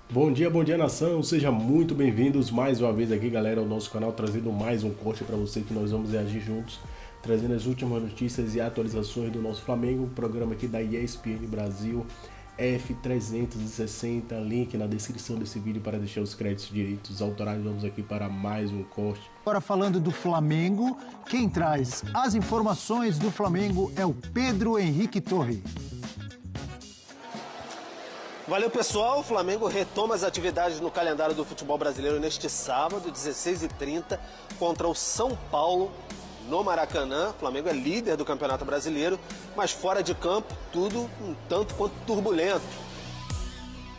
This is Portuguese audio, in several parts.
Bom dia nação, sejam muito bem-vindos mais uma vez aqui, galera, ao nosso canal, trazendo mais um corte para você que nós vamos reagir juntos, trazendo as últimas notícias e atualizações do nosso Flamengo, programa aqui da ESPN Brasil, F360, link na descrição desse vídeo para deixar os créditos direitos autorais. Vamos aqui para mais um corte. Agora falando do Flamengo, quem traz as informações do Flamengo é o Pedro Henrique Torre. Valeu, pessoal. O Flamengo retoma as atividades no calendário do futebol brasileiro neste sábado, 16h30, contra o São Paulo, no Maracanã. O Flamengo é líder do Campeonato Brasileiro, mas fora de campo, tudo um tanto quanto turbulento.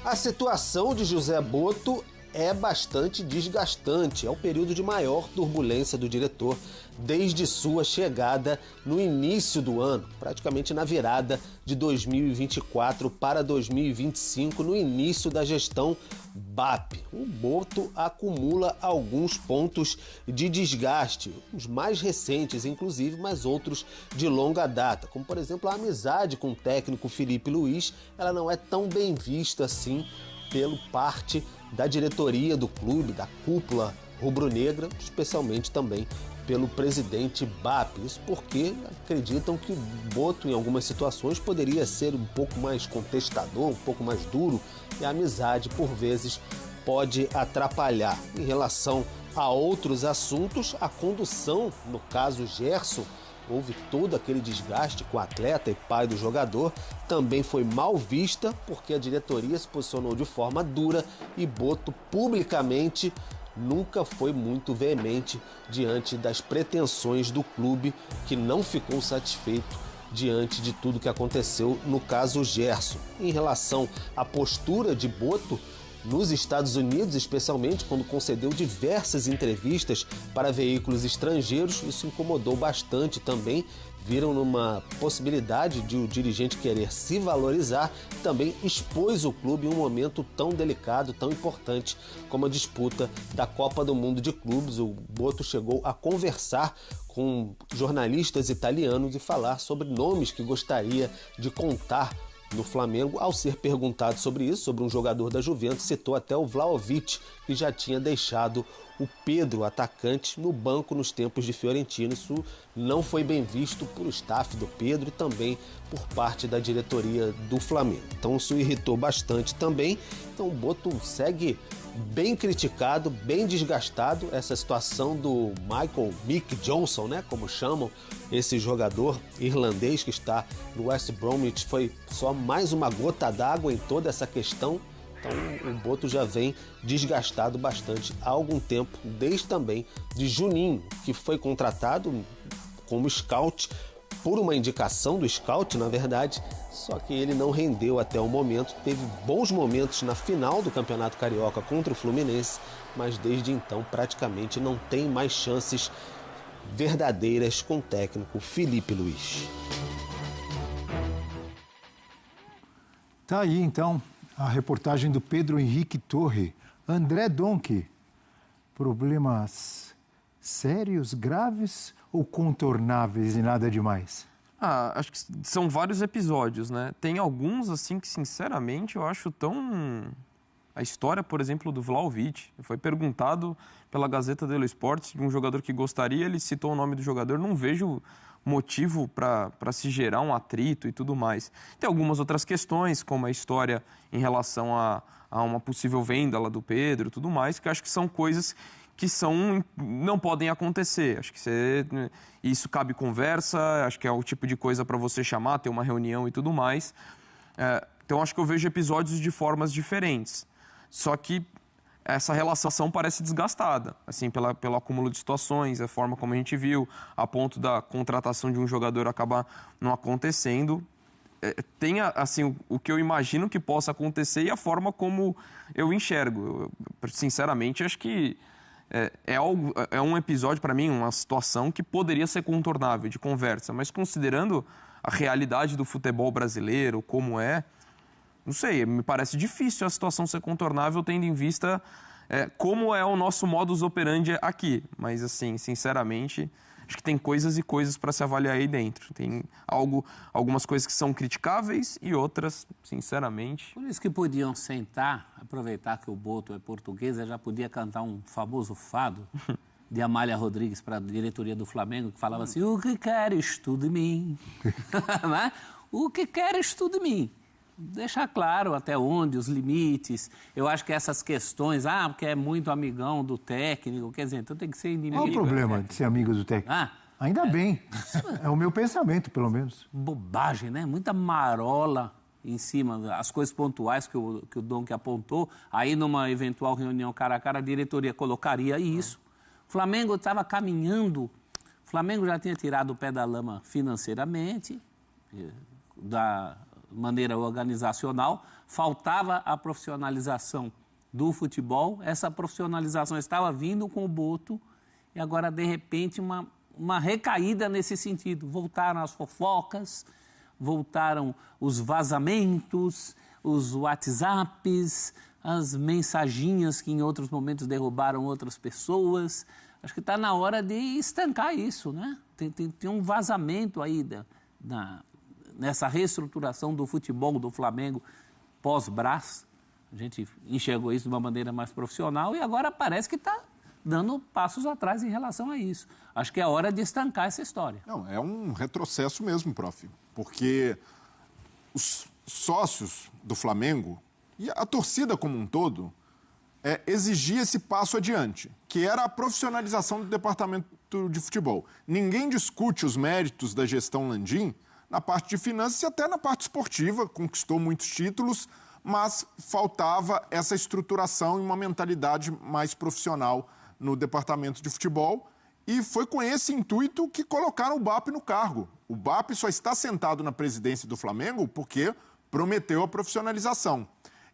A situação de José Botto é bastante desgastante. É o período de maior turbulência do diretor desde sua chegada no início do ano, praticamente na virada de 2024 para 2025, no início da gestão BAP. O Botto acumula alguns pontos de desgaste, os mais recentes inclusive, mas outros de longa data, como por exemplo a amizade com o técnico Felipe Luiz. Ela não é tão bem vista assim pelo parte da diretoria do clube, da cúpula rubro-negra, especialmente também pelo presidente BAP. Isso porque acreditam que o Botto, em algumas situações, poderia ser um pouco mais contestador, um pouco mais duro, e a amizade, por vezes, pode atrapalhar. Em relação a outros assuntos, a condução, no caso Gerson, houve todo aquele desgaste com o atleta e pai do jogador, também foi mal vista porque a diretoria se posicionou de forma dura e Botto publicamente nunca foi muito veemente diante das pretensões do clube, que não ficou satisfeito diante de tudo que aconteceu no caso Gerson. Em relação à postura de Botto nos Estados Unidos, especialmente quando concedeu diversas entrevistas para veículos estrangeiros, isso incomodou bastante também. Viram numa possibilidade de o dirigente querer se valorizar, também expôs o clube em um momento tão delicado, tão importante como a disputa da Copa do Mundo de Clubes. O Botto chegou a conversar com jornalistas italianos e falar sobre nomes que gostaria de contar no Flamengo. Ao ser perguntado sobre isso, sobre um jogador da Juventus, citou até o Vlahovic, que já tinha deixado o Pedro, atacante, no banco nos tempos de Fiorentina. Isso não foi bem visto por o staff do Pedro e também por parte da diretoria do Flamengo. Então isso irritou bastante também. Então o Botto segue bem criticado, bem desgastado. Essa situação do Mick Johnson, né, como chamam esse jogador irlandês que está no West Bromwich, foi só mais uma gota d'água em toda essa questão. Então o Botto já vem desgastado bastante há algum tempo, desde também de Juninho, que foi contratado como scout por uma indicação do scout, na verdade, só que ele não rendeu até o momento. Teve bons momentos na final do Campeonato Carioca contra o Fluminense, mas desde então praticamente não tem mais chances verdadeiras com o técnico Felipe Luiz. Tá aí então a reportagem do Pedro Henrique Torre. André Donk, problemas sérios, graves ou contornáveis e nada demais? Acho que são vários episódios, né? Tem alguns, assim, que sinceramente eu acho tão... A história, por exemplo, do Vlahovic. Foi perguntado pela Gazeta dello Sport de um jogador que gostaria, ele citou o nome do jogador, não vejo motivo para se gerar um atrito e tudo mais. Tem algumas outras questões, como a história em relação a uma possível venda lá do Pedro e tudo mais, que acho que são coisas que não podem acontecer. Acho que isso cabe conversa, acho que é o tipo de coisa para você chamar, ter uma reunião e tudo mais. Então acho que eu vejo episódios de formas diferentes. Só que essa relação parece desgastada, assim, pelo acúmulo de situações, a forma como a gente viu, a ponto da contratação de um jogador acabar não acontecendo. Tem, assim, o que eu imagino que possa acontecer e a forma como eu enxergo. Sinceramente, acho que é um episódio, para mim, uma situação que poderia ser contornável, de conversa, mas considerando a realidade do futebol brasileiro, como não sei, me parece difícil a situação ser contornável, tendo em vista como é o nosso modus operandi aqui. Mas, assim, sinceramente, acho que tem coisas e coisas para se avaliar aí dentro. Tem algumas coisas que são criticáveis e outras, sinceramente... Por isso que podiam sentar, aproveitar que o Boto é português, eu já podia cantar um famoso fado de Amália Rodrigues para a diretoria do Flamengo, que falava assim: o que queres tu de mim? Né? O que queres tu de mim? Deixar claro até onde, os limites. Eu acho que essas questões, porque é muito amigão do técnico, quer dizer, então tem que ser inimigo. Qual o problema de ser amigo do técnico? Ainda bem. É o meu pensamento, pelo menos. Bobagem, né? Muita marola em cima, as coisas pontuais que o Donk apontou. Aí, numa eventual reunião cara a cara, a diretoria colocaria isso. O Flamengo estava caminhando, o Flamengo já tinha tirado o pé da lama financeiramente, da maneira organizacional, faltava a profissionalização do futebol, essa profissionalização estava vindo com o Boto e agora, de repente, uma recaída nesse sentido. Voltaram as fofocas, voltaram os vazamentos, os WhatsApps, as mensaginhas que em outros momentos derrubaram outras pessoas. Acho que está na hora de estancar isso, né? Tem um vazamento aí nessa reestruturação do futebol do Flamengo pós-Brás. A gente enxergou isso de uma maneira mais profissional e agora parece que está dando passos atrás em relação a isso. Acho que é hora de estancar essa história. Não, é um retrocesso mesmo, prof. Porque os sócios do Flamengo e a torcida como um todo exigia esse passo adiante, que era a profissionalização do departamento de futebol. Ninguém discute os méritos da gestão Landim na parte de finanças e até na parte esportiva, conquistou muitos títulos, mas faltava essa estruturação e uma mentalidade mais profissional no departamento de futebol. E foi com esse intuito que colocaram o BAP no cargo. O BAP só está sentado na presidência do Flamengo porque prometeu a profissionalização.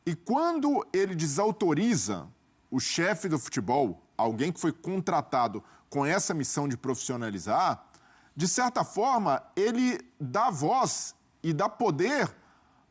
E quando ele desautoriza o chefe do futebol, alguém que foi contratado com essa missão de profissionalizar, de certa forma, ele dá voz e dá poder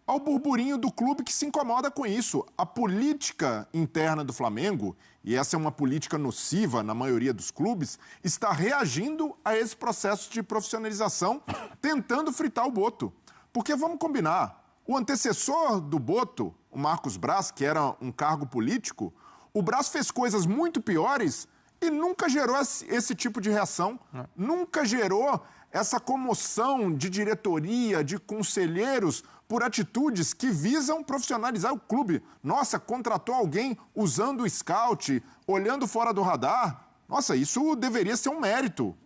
ao burburinho do clube que se incomoda com isso. A política interna do Flamengo, e essa é uma política nociva na maioria dos clubes, está reagindo a esse processo de profissionalização, tentando fritar o Boto. Porque, vamos combinar, o antecessor do Boto, o Marcos Braz, que era um cargo político, o Braz fez coisas muito piores e nunca gerou esse tipo de reação, nunca gerou essa comoção de diretoria, de conselheiros, por atitudes que visam profissionalizar o clube. Nossa, contratou alguém usando o scout, olhando fora do radar. Nossa, isso deveria ser um mérito.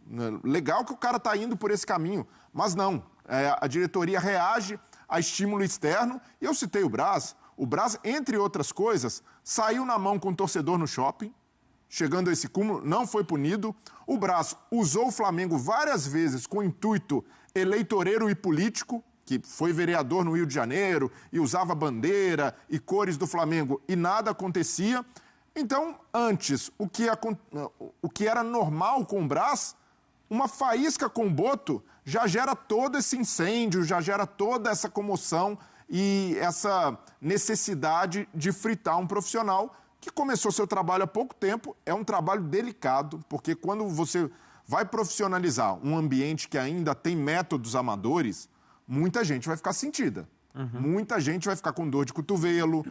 Legal que o cara está indo por esse caminho, mas não. A diretoria reage a estímulo externo, e eu citei o Braz. O Braz, entre outras coisas, saiu na mão com o torcedor no shopping, chegando a esse cúmulo, não foi punido. O Braz usou o Flamengo várias vezes com intuito eleitoreiro e político, que foi vereador no Rio de Janeiro e usava bandeira e cores do Flamengo e nada acontecia. Então, antes, o que era normal com o Braz, uma faísca com o Boto já gera todo esse incêndio, já gera toda essa comoção e essa necessidade de fritar um profissional que começou seu trabalho há pouco tempo. É um trabalho delicado, porque quando você vai profissionalizar um ambiente que ainda tem métodos amadores, muita gente vai ficar sentida. Muita gente vai ficar com dor de cotovelo,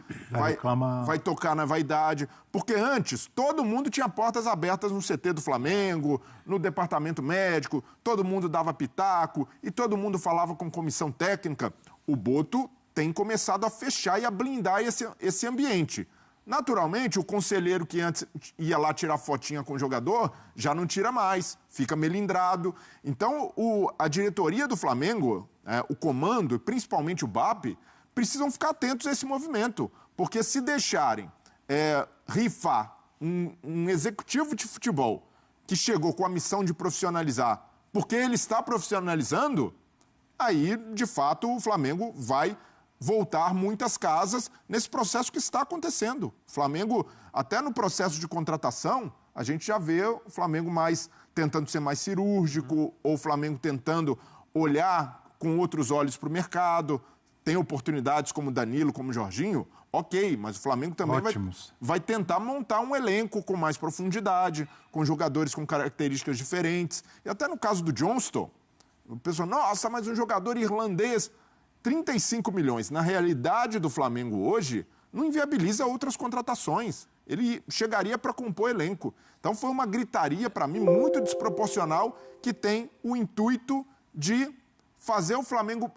vai tocar na vaidade. Porque antes, todo mundo tinha portas abertas no CT do Flamengo, no departamento médico, todo mundo dava pitaco e todo mundo falava com comissão técnica. O Boto tem começado a fechar e a blindar esse ambiente. Naturalmente, o conselheiro que antes ia lá tirar fotinha com o jogador, já não tira mais, fica melindrado. Então, a diretoria do Flamengo, o comando, e principalmente o BAP, precisam ficar atentos a esse movimento. Porque se deixarem rifar um executivo de futebol que chegou com a missão de profissionalizar, porque ele está profissionalizando, aí, de fato, o Flamengo vai voltar muitas casas nesse processo que está acontecendo. O Flamengo, até no processo de contratação, a gente já vê o Flamengo tentando ser mais cirúrgico, ou o Flamengo tentando olhar com outros olhos para o mercado. Tem oportunidades como Danilo, como Jorginho, ok, mas o Flamengo também vai tentar montar um elenco com mais profundidade, com jogadores com características diferentes. E até no caso do Johnston, o pessoal, nossa, mas um jogador irlandês... 35 milhões. Na realidade do Flamengo hoje, não inviabiliza outras contratações. Ele chegaria para compor elenco. Então foi uma gritaria, para mim, muito desproporcional, que tem o intuito de fazer o Flamengo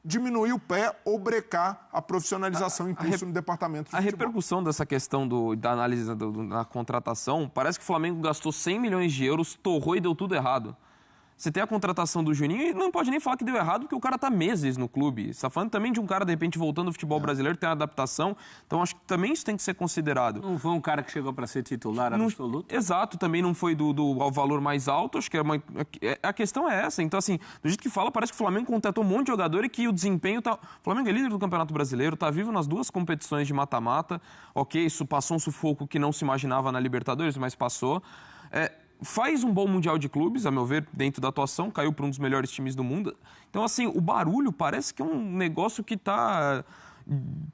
diminuir o pé ou brecar a profissionalização em curso no departamento de futebol. A repercussão dessa questão da análise da contratação, parece que o Flamengo gastou 100 milhões de euros, torrou e deu tudo errado. Você tem a contratação do Juninho e não pode nem falar que deu errado, porque o cara está meses no clube. Você está falando também de um cara, de repente, voltando ao futebol brasileiro, tem uma adaptação. Então, acho que também isso tem que ser considerado. Não foi um cara que chegou para ser titular absoluto? Exato, também não foi ao valor mais alto. Acho que a questão é essa. Então, assim, do jeito que fala, parece que o Flamengo contratou um monte de jogador e que o desempenho tá... O Flamengo é líder do Campeonato Brasileiro, está vivo nas 2 competições de mata-mata. Ok, isso passou um sufoco que não se imaginava na Libertadores, mas passou. Faz um bom Mundial de Clubes, a meu ver, dentro da atuação, caiu para um dos melhores times do mundo. Então, assim, o barulho parece que é um negócio que tá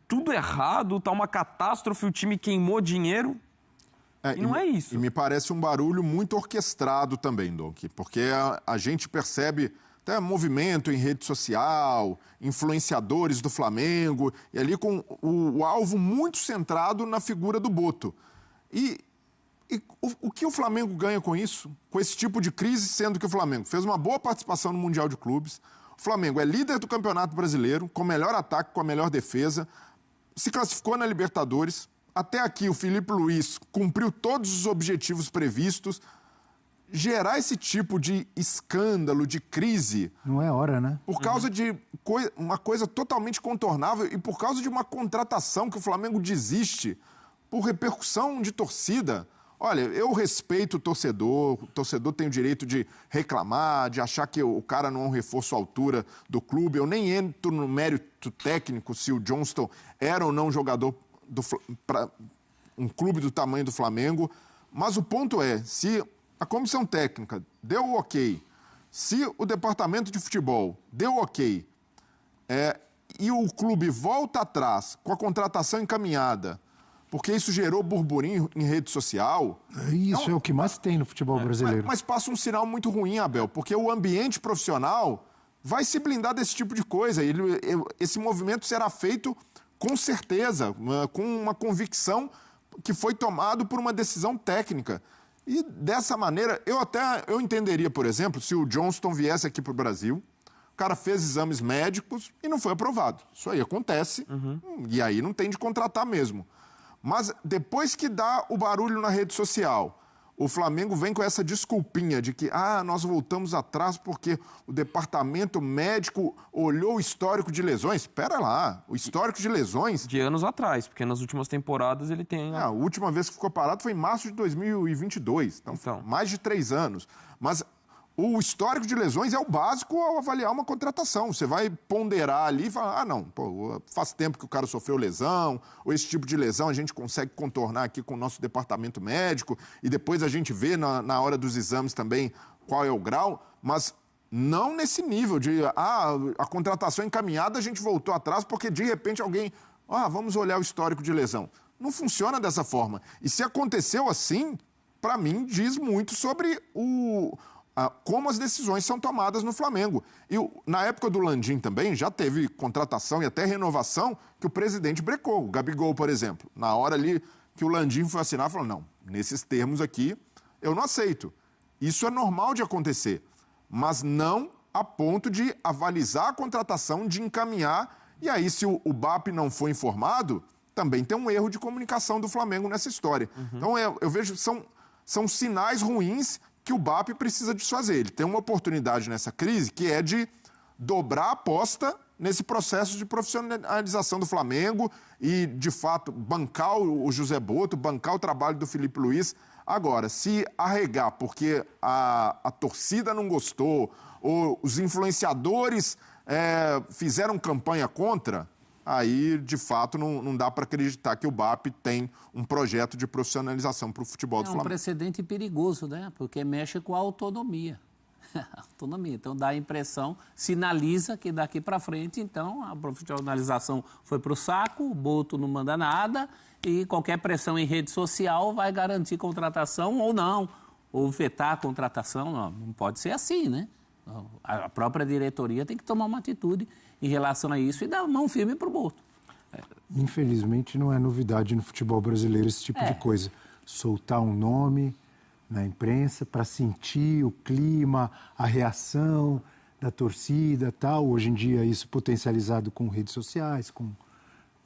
tudo errado, tá uma catástrofe, o time queimou dinheiro. E não é isso. E me parece um barulho muito orquestrado também, Donk, porque a gente percebe até movimento em rede social, influenciadores do Flamengo, e ali com o alvo muito centrado na figura do Boto. E o que o Flamengo ganha com isso? Com esse tipo de crise, sendo que o Flamengo fez uma boa participação no Mundial de Clubes, o Flamengo é líder do Campeonato Brasileiro, com o melhor ataque, com a melhor defesa, se classificou na Libertadores. Até aqui o Filipe Luís cumpriu todos os objetivos previstos. Gerar esse tipo de escândalo, de crise... Não é hora, né? Por causa de uma coisa totalmente contornável e por causa de uma contratação que o Flamengo desiste por repercussão de torcida... Olha, eu respeito o torcedor tem o direito de reclamar, de achar que o cara não é um reforço à altura do clube. Eu nem entro no mérito técnico se o Johnston era ou não jogador para um clube do tamanho do Flamengo. Mas o ponto é, se a comissão técnica deu o ok, se o departamento de futebol deu o ok, e o clube volta atrás com a contratação encaminhada, porque isso gerou burburinho em rede social. Isso é o que mais tem no futebol brasileiro. Mas passa um sinal muito ruim, Abel, porque o ambiente profissional vai se blindar desse tipo de coisa. Esse movimento será feito com certeza, com uma convicção que foi tomado por uma decisão técnica. E dessa maneira, eu entenderia, por exemplo, se o Johnston viesse aqui para o Brasil, o cara fez exames médicos e não foi aprovado. Isso aí acontece, e aí não tem de contratar mesmo. Mas depois que dá o barulho na rede social, o Flamengo vem com essa desculpinha de que nós voltamos atrás porque o departamento médico olhou o histórico de lesões. Espera lá, o histórico de lesões... De anos atrás, porque nas últimas temporadas ele tem... A última vez que ficou parado foi em março de 2022, então. Mais de 3 anos. Mas... o histórico de lesões é o básico ao avaliar uma contratação. Você vai ponderar ali e falar, faz tempo que o cara sofreu lesão, ou esse tipo de lesão a gente consegue contornar aqui com o nosso departamento médico, e depois a gente vê na hora dos exames também qual é o grau, mas não nesse nível de, a contratação encaminhada a gente voltou atrás porque de repente alguém, vamos olhar o histórico de lesão. Não funciona dessa forma. E se aconteceu assim, para mim diz muito sobre como as decisões são tomadas no Flamengo. E na época do Landim também, já teve contratação e até renovação que o presidente brecou. O Gabigol, por exemplo, na hora ali que o Landim foi assinar, falou, não, nesses termos aqui, eu não aceito. Isso é normal de acontecer, mas não a ponto de avalizar a contratação, de encaminhar, e aí se o BAP não for informado, também tem um erro de comunicação do Flamengo nessa história. Então eu vejo que são sinais ruins que o BAP precisa desfazer. Ele tem uma oportunidade nessa crise que é de dobrar a aposta nesse processo de profissionalização do Flamengo e, de fato, bancar o José Boto, bancar o trabalho do Filipe Luís. Agora, se arregar porque a torcida não gostou ou os influenciadores fizeram campanha contra, aí, de fato, não dá para acreditar que o BAP tem um projeto de profissionalização para o futebol do Flamengo. É um precedente perigoso, né? Porque mexe com a autonomia. Autonomia. Então, dá a impressão, sinaliza que daqui para frente, então, a profissionalização foi para o saco, o Boto não manda nada e qualquer pressão em rede social vai garantir contratação ou não, ou vetar a contratação. Não pode ser assim, né? A própria diretoria tem que tomar uma atitude em relação a isso e dar mão firme para o Boto. Infelizmente não é novidade no futebol brasileiro esse tipo de coisa. Soltar um nome na imprensa para sentir o clima, a reação da torcida, tal. Hoje em dia isso potencializado com redes sociais, com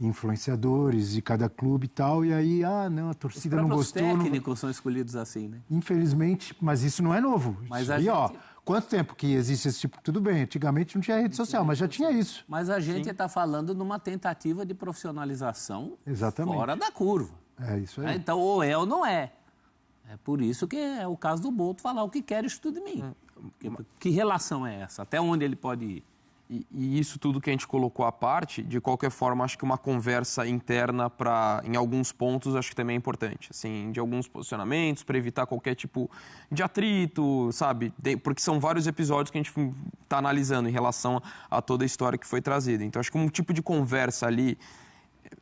influenciadores de cada clube e tal, e aí, não, a torcida não gostou. Os técnicos são escolhidos assim, né? Infelizmente, mas isso não é novo. Mas isso a aí, gente... quanto tempo que existe esse tipo... Tudo bem, antigamente não tinha rede social, mas já tinha isso. Mas a gente está falando numa tentativa de profissionalização fora da curva. É isso aí. Então, ou é ou não é. É por isso que é o caso do Boto falar o que quer, estude de mim. Que relação é essa? Até onde ele pode ir? E isso tudo que a gente colocou à parte, de qualquer forma, acho que uma conversa interna em alguns pontos, acho que também é importante. Assim, de alguns posicionamentos, para evitar qualquer tipo de atrito, sabe? Porque são vários episódios que a gente está analisando em relação a toda a história que foi trazida. Então, acho que um tipo de conversa ali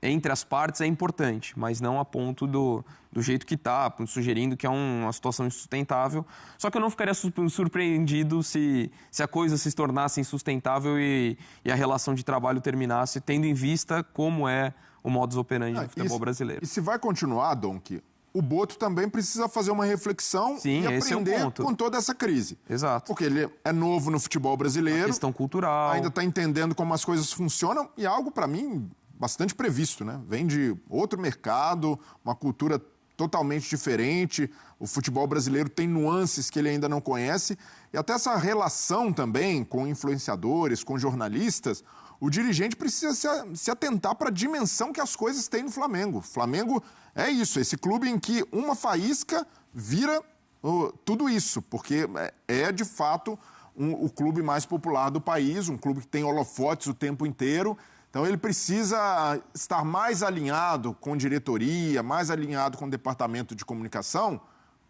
entre as partes é importante, mas não a ponto do jeito que está, sugerindo que é uma situação insustentável. Só que eu não ficaria surpreendido se a coisa se tornasse insustentável e a relação de trabalho terminasse, tendo em vista como é o modus operandi do futebol brasileiro. E se vai continuar, Donk, o Boto também precisa fazer uma reflexão e aprender com toda essa crise. Exato. Porque ele é novo no futebol brasileiro. A questão cultural. Ainda está entendendo como as coisas funcionam e é algo, para mim, bastante previsto, né? Vem de outro mercado, uma cultura totalmente diferente. O futebol brasileiro tem nuances que ele ainda não conhece. E até essa relação também com influenciadores, com jornalistas, o dirigente precisa se atentar para a dimensão que as coisas têm no Flamengo. O Flamengo é isso, esse clube em que uma faísca vira tudo isso, porque é de fato o clube mais popular do país, um clube que tem holofotes o tempo inteiro. Então, ele precisa estar mais alinhado com diretoria, mais alinhado com o departamento de comunicação,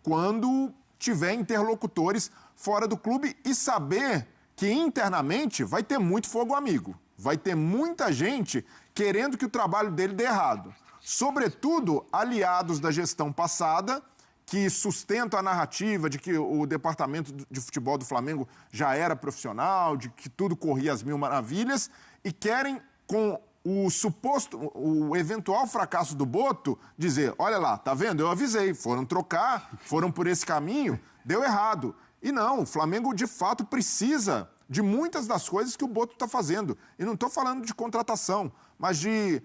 quando tiver interlocutores fora do clube e saber que internamente vai ter muito fogo amigo. Vai ter muita gente querendo que o trabalho dele dê errado. Sobretudo, aliados da gestão passada, que sustentam a narrativa de que o departamento de futebol do Flamengo já era profissional, de que tudo corria às mil maravilhas, e querem, com o eventual fracasso do Boto, dizer, olha lá, tá vendo? Eu avisei, foram trocar, foram por esse caminho, deu errado. E não, o Flamengo de fato precisa de muitas das coisas que o Boto está fazendo. E não estou falando de contratação, mas de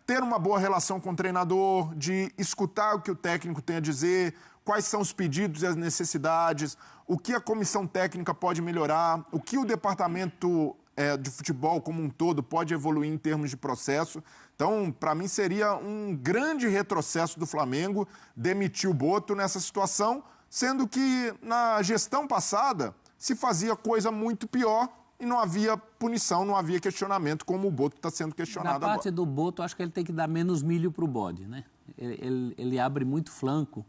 ter uma boa relação com o treinador, de escutar o que o técnico tem a dizer, quais são os pedidos e as necessidades, o que a comissão técnica pode melhorar, o que o departamento de futebol como um todo pode evoluir em termos de processo. Então, para mim, seria um grande retrocesso do Flamengo demitir o Boto nessa situação, sendo que na gestão passada se fazia coisa muito pior e não havia punição, não havia questionamento, como o Boto está sendo questionado agora. Na parte do Boto, acho que ele tem que dar menos milho para o bode, né? Ele abre muito flanco,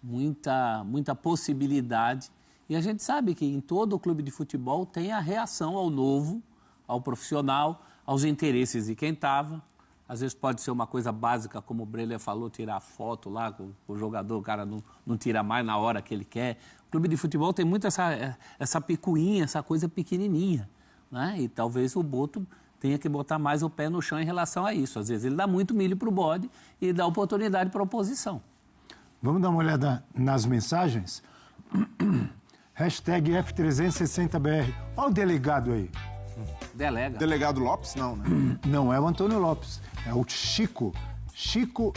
muita possibilidade. E a gente sabe que em todo clube de futebol tem a reação ao novo, ao profissional, aos interesses de quem estava. Às vezes pode ser uma coisa básica, como o Breler falou, tirar foto lá com o jogador, o cara não tira mais na hora que ele quer. O clube de futebol tem muito essa picuinha, essa coisa pequenininha, né? E talvez o Boto tenha que botar mais o pé no chão em relação a isso. Às vezes ele dá muito milho para o bode e dá oportunidade para a oposição. Vamos dar uma olhada nas mensagens? Hashtag F360BR. Olha o delegado aí. Delegado Lopes? Não, né? Não é o Antônio Lopes, é o Chico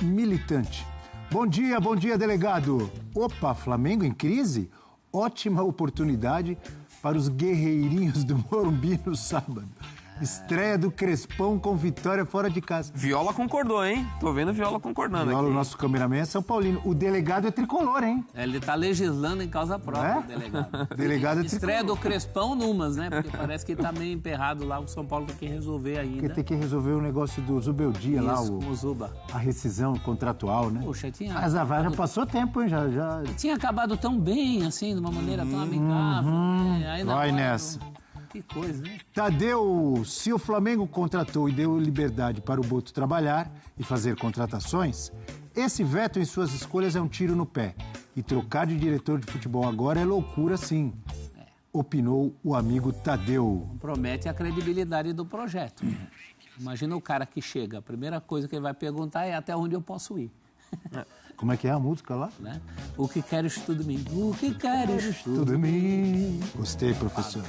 Militante. Bom dia, delegado. Opa, Flamengo em crise? Ótima oportunidade para os guerreirinhos do Morumbi no sábado. Estreia do Crespão com vitória fora de casa. Viola concordou, hein? Tô vendo Viola concordando Viola, aqui. o nosso cameraman é São Paulino. O delegado é tricolor, hein? Ele tá legislando em causa própria, o delegado. Delegado é Estreia tricolor. do Crespão numas, né? Porque parece que tá meio emperrado lá. O São Paulo tem que resolver ainda. Porque tem que resolver o negócio do Zubeldia lá, com o Zuba. a rescisão contratual, né? Poxa, tinha... Mas a já passou tempo, hein? Já... Tinha acabado tão bem, assim, de uma maneira tão amigável. Né? Aí, Vai nessa. Que coisa, né? Tadeu, se o Flamengo contratou e deu liberdade para o Boto trabalhar e fazer contratações, esse veto em suas escolhas é um tiro no pé. E trocar de diretor de futebol agora é loucura, sim. Opinou o amigo Tadeu. Promete a credibilidade do projeto. Imagina o cara que chega, a primeira coisa que ele vai perguntar é até onde eu posso ir. Como é que é a música lá? Né? O que queres tu de mim? O que queres tu Tudo em mim. Gostei, professor.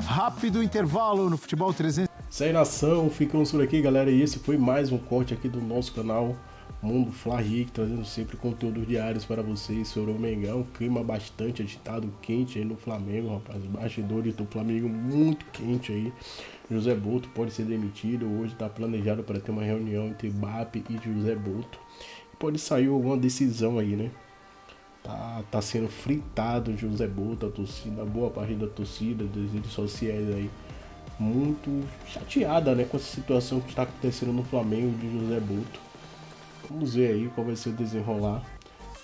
Rápido intervalo no Futebol 300. Isso aí, nação, ficamos por aqui, galera, e esse foi mais um corte aqui do nosso canal Mundo Fla Ric, trazendo sempre conteúdos diários para vocês sobre o Mengão. Clima bastante agitado, quente aí no Flamengo, rapaz. Os bastidores do Flamengo muito quente aí. José Boto pode ser demitido. Hoje está planejado para ter uma reunião entre Bap e José Boto. Pode sair alguma decisão aí, né? Tá sendo fritado o José Boto, a torcida, boa parte da torcida, das redes sociais aí, muito chateada, né, com essa situação que está acontecendo no Flamengo de José Boto. Vamos ver aí qual vai ser o desenrolar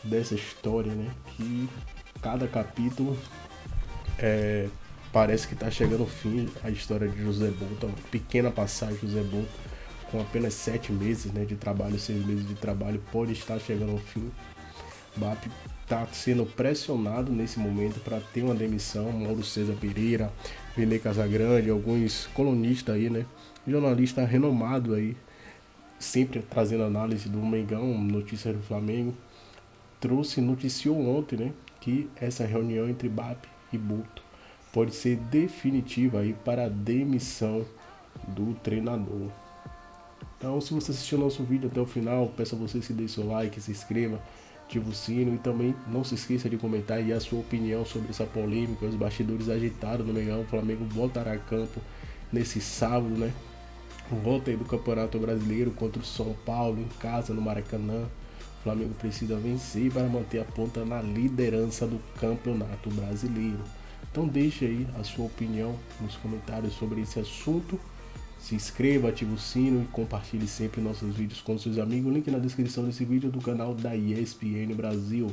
dessa história, né? Que cada capítulo parece que está chegando ao fim a história de José Boto. Uma pequena passagem de José Boto, com apenas 7 meses, né, de trabalho, 6 meses de trabalho, pode estar chegando ao fim. BAP está sendo pressionado nesse momento para ter uma demissão. Mauro César Pereira, Vene Casagrande, alguns colunistas aí, né, jornalista renomado aí, sempre trazendo análise do Mengão, notícias do Flamengo, noticiou ontem, né, que essa reunião entre BAP e Boto pode ser definitiva aí para a demissão do treinador. Então, se você assistiu o nosso vídeo até o final, peço a você que dê seu like, se inscreva, ative o sino e também não se esqueça de comentar aí a sua opinião sobre essa polêmica, os bastidores agitados no Mengão. O Flamengo voltará a campo nesse sábado, né? Volta aí do Campeonato Brasileiro contra o São Paulo, em casa, no Maracanã. O Flamengo precisa vencer para manter a ponta na liderança do Campeonato Brasileiro. Então deixe aí a sua opinião nos comentários sobre esse assunto. Se inscreva, ative o sino e compartilhe sempre nossos vídeos com seus amigos. Link na descrição desse vídeo do canal da ESPN Brasil.